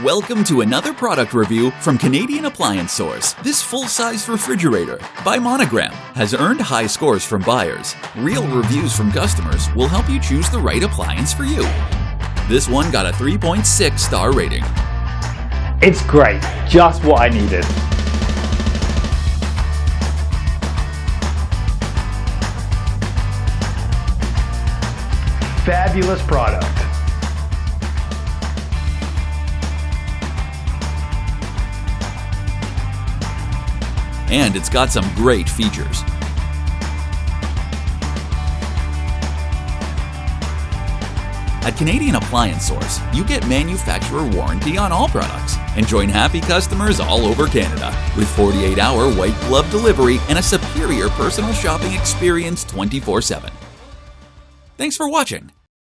Welcome to another product review from Canadian Appliance Source. This full-size refrigerator by Monogram has earned high scores from buyers. Real reviews from customers will help you choose the right appliance for you. This one got a 3.6 star rating. It's great, just what I needed. Fabulous product. And it's got some great features. At Canadian Appliance Source, you get manufacturer warranty on all products and join happy customers all over Canada with 48-hour white glove delivery and a superior personal shopping experience 24/7. Thanks for watching.